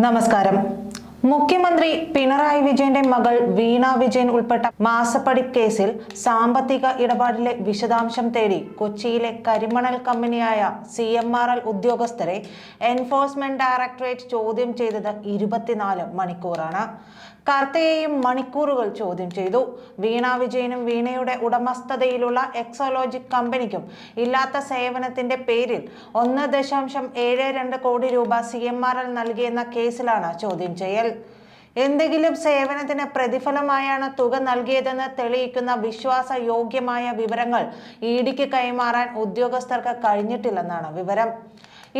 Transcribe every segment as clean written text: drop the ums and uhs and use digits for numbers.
നമസ്കാരം. മുഖ്യമന്ത്രി പിണറായി വിജയന്റെ മകൾ വീണ വിജയൻ ഉൾപ്പെട്ട മാസപ്പടി കേസിൽ സാമ്പത്തിക ഇടപാടിലെ വിശദാംശം തേടി കൊച്ചിയിലെ കരിമണൽ കമ്പനിയായ CMRL ഉദ്യോഗസ്ഥരെ എൻഫോഴ്സ്മെന്റ് ഡയറക്ടറേറ്റ് ചോദ്യം ചെയ്തത് 24 മണിക്കൂറാണ്. കർത്തയെയും മണിക്കൂറുകൾ ചോദ്യം ചെയ്തു. വീണ വിജയനും വീണയുടെ ഉടമസ്ഥതയിലുള്ള എക്സോലോജിക് കമ്പനിക്കും ഇല്ലാത്ത സേവനത്തിന്റെ പേരിൽ 1.72 കോടി രൂപ CMRL നൽകിയെന്ന കേസിലാണ് ചോദ്യം ചെയ്യൽ. എന്തെങ്കിലും സേവനത്തിന് പ്രതിഫലമായാണ് തുക നൽകിയതെന്ന് തെളിയിക്കുന്ന വിശ്വാസയോഗ്യമായ വിവരങ്ങൾ ഇഡിക്ക് കൈമാറാൻ ഉദ്യോഗസ്ഥർക്ക് കഴിഞ്ഞിട്ടില്ലെന്നാണ് വിവരം.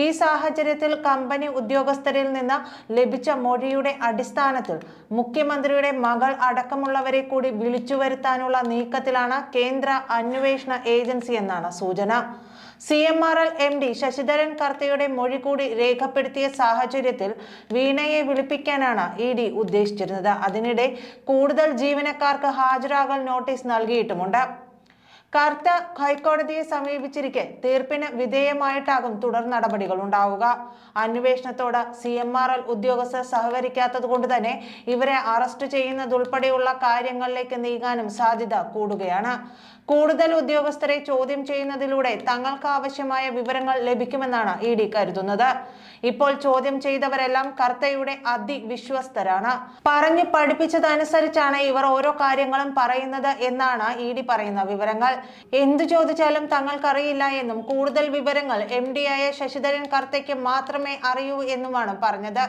ഈ സാഹചര്യത്തിൽ കമ്പനി ഉദ്യോഗസ്ഥരിൽ നിന്ന് ലഭിച്ച മൊഴിയുടെ അടിസ്ഥാനത്തിൽ മുഖ്യമന്ത്രിയുടെ മകൾ അടക്കമുള്ളവരെ കൂടി വിളിച്ചു വരുത്താനുള്ള നീക്കത്തിലാണ് കേന്ദ്ര അന്വേഷണ ഏജൻസി എന്നാണ് സൂചന. CMRL MD ശശിധരൻ കർത്തയുടെ മൊഴി കൂടി രേഖപ്പെടുത്തിയ സാഹചര്യത്തിൽ വീണയെ വിളിപ്പിക്കാനാണ് ED ഉദ്ദേശിച്ചിരുന്നത്. അതിനിടെ കൂടുതൽ ജീവനക്കാർക്ക് ഹാജരാകൽ നോട്ടീസ് നൽകിയിട്ടുമുണ്ട്. കർത്ത ഹൈക്കോടതിയെ സമീപിച്ചിരിക്കെ തീർപ്പിന് വിധേയമായിട്ടാകും തുടർ നടപടികൾ ഉണ്ടാവുക. അന്വേഷണത്തോട് CMRL ഉദ്യോഗസ്ഥർ സഹകരിക്കാത്തത് കൊണ്ട് തന്നെ ഇവരെ അറസ്റ്റ് ചെയ്യുന്നതുൾപ്പെടെയുള്ള കാര്യങ്ങളിലേക്ക് നീങ്ങാനും സാധ്യത കൂടുകയാണ്. കൂടുതൽ ഉദ്യോഗസ്ഥരെ ചോദ്യം ചെയ്യുന്നതിലൂടെ തങ്ങൾക്ക് ആവശ്യമായ വിവരങ്ങൾ ലഭിക്കുമെന്നാണ് ED കരുതുന്നത്. ഇപ്പോൾ ചോദ്യം ചെയ്തവരെല്ലാം കർത്തയുടെ അതിവിശ്വസ്തരാണ്. പറഞ്ഞു പഠിപ്പിച്ചതനുസരിച്ചാണ് ഇവർ ഓരോ കാര്യങ്ങളും പറയുന്നത് എന്നാണ് ED പറയുന്ന വിവരങ്ങൾ. എന്തു ചോദിച്ചാലും തങ്ങൾക്കറിയില്ല എന്നും കൂടുതൽ വിവരങ്ങൾ MD ആയ ശശിധരൻ കർത്തയ്ക്ക് മാത്രമേ അറിയൂ എന്നുമാണ് പറഞ്ഞത്.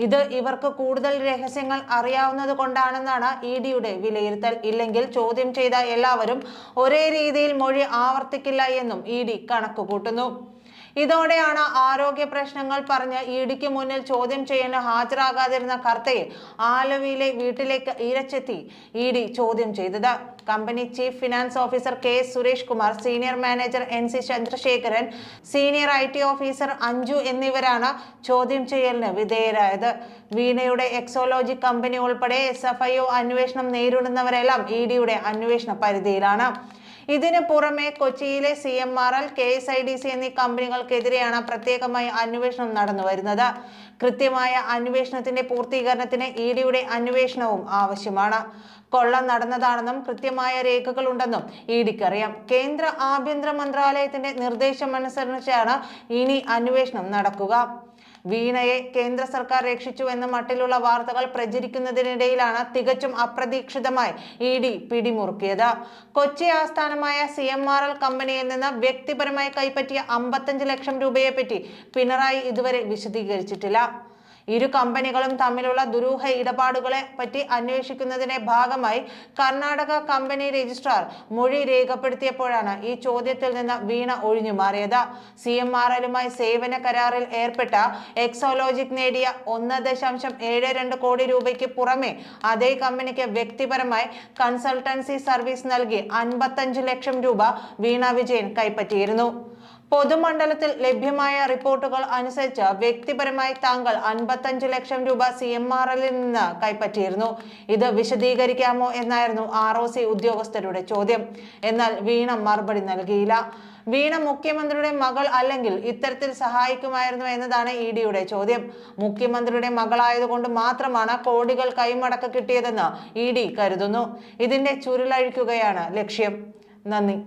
ഇത് ഇവർക്ക് കൂടുതൽ രഹസ്യങ്ങൾ അറിയാവുന്നത് കൊണ്ടാണെന്നാണ് EDയുടെ വിലയിരുത്തൽ. ഇല്ലെങ്കിൽ ചോദ്യം ചെയ്ത എല്ലാവരും ഒരേ രീതിയിൽ മൊഴി ആവർത്തിക്കില്ല എന്നും ED കണക്കുകൂട്ടുന്നു. ഇതോടെയാണ് ആരോഗ്യ പ്രശ്നങ്ങൾ പറഞ്ഞ് EDക്ക് മുന്നിൽ ചോദ്യം ചെയ്യാൻ ഹാജരാകാതിരുന്ന കർത്തയെ ആലുവയിലെ വീട്ടിലേക്ക് ഇരച്ചെത്തി ED ചോദ്യം ചെയ്തത്. Company chief finance officer KS Suresh Kumar, senior manager NC Chandrasekharan, senior IT officer Anju എന്നിവരാണ് ചോദ്യം ചെയ്യലിന് വിധേയരായത്. വീണയുടെ എക്സോലോജിക് കമ്പനി ഉൾപ്പെടെ SFIO അന്വേഷണം നേരിടുന്നവരെല്ലാം EDയുടെ അന്വേഷണ പരിധിയിലാണ്. ഇതിനു പുറമെ കൊച്ചിയിലെ CMRL, KSIDC എന്നീ കമ്പനികൾക്കെതിരെയാണ് പ്രത്യേകമായി അന്വേഷണം നടന്നു വരുന്നത്. കൃത്യമായ അന്വേഷണത്തിന്റെ പൂർത്തീകരണത്തിന് EDയുടെ അന്വേഷണവും ആവശ്യമാണ്. കൊള്ള നടന്നതാണെന്നും കൃത്യമായ രേഖകളുണ്ടെന്നും EDക്കറിയാം. കേന്ദ്ര ആഭ്യന്തര മന്ത്രാലയത്തിന്റെ നിർദ്ദേശമനുസരിച്ചാണ് ഇനി അന്വേഷണം നടക്കുക. വീണയെ കേന്ദ്ര സർക്കാർ രക്ഷിച്ചു എന്ന മട്ടിലുള്ള വാർത്തകൾ പ്രചരിക്കുന്നതിനിടയിലാണ് തികച്ചും അപ്രതീക്ഷിതമായി ED പിടിമുറുക്കിയത്. കൊച്ചി ആസ്ഥാനമായ CMRL കമ്പനിയിൽ നിന്ന് വ്യക്തിപരമായി കൈപ്പറ്റിയ 55 ലക്ഷം രൂപയെ പറ്റി പിണറായി ഇതുവരെ വിശദീകരിച്ചിട്ടില്ല. ഇരു കമ്പനികളും തമ്മിലുള്ള ദുരൂഹ ഇടപാടുകളെ പറ്റി അന്വേഷിക്കുന്നതിന്റെ ഭാഗമായി കർണാടക കമ്പനി രജിസ്ട്രാർ മൊഴി രേഖപ്പെടുത്തിയപ്പോഴാണ് ഈ ചോദ്യത്തിൽ നിന്ന് വീണ ഒഴിഞ്ഞു മാറിയത്. CMRLുമായി സേവന കരാറിൽ ഏർപ്പെട്ട എക്സോലോജിക് നേടിയ 1.72 കോടി രൂപയ്ക്ക് പുറമെ അതേ കമ്പനിക്ക് വ്യക്തിപരമായി കൺസൾട്ടൻസി സർവീസ് നൽകി 55 ലക്ഷം രൂപ വീണ വിജയൻ കൈപ്പറ്റിയിരുന്നു. പൊതുമണ്ഡലത്തിൽ ലഭ്യമായ റിപ്പോർട്ടുകൾ അനുസരിച്ച് വ്യക്തിപരമായി താങ്കൾ 55 ലക്ഷം രൂപ CMRLിൽ നിന്ന് കൈപ്പറ്റിയിരുന്നു. ഇത് വിശദീകരിക്കാമോ എന്നായിരുന്നു ROC ഉദ്യോഗസ്ഥരുടെ ചോദ്യം. എന്നാൽ വീണ മറുപടി നൽകിയില്ല. വീണ മുഖ്യമന്ത്രിയുടെ മകൾ അല്ലെങ്കിൽ ഇത്തരത്തിൽ സഹായിക്കുമായിരുന്നു എന്നതാണ് EDയുടെ ചോദ്യം. മുഖ്യമന്ത്രിയുടെ മകളായതുകൊണ്ട് മാത്രമാണ് കോടികൾ കൈമടക്ക് കിട്ടിയതെന്ന് ED കരുതുന്നു. ഇതിന്റെ ചുരുളഴിക്കുകയാണ് ലക്ഷ്യം. നന്ദി.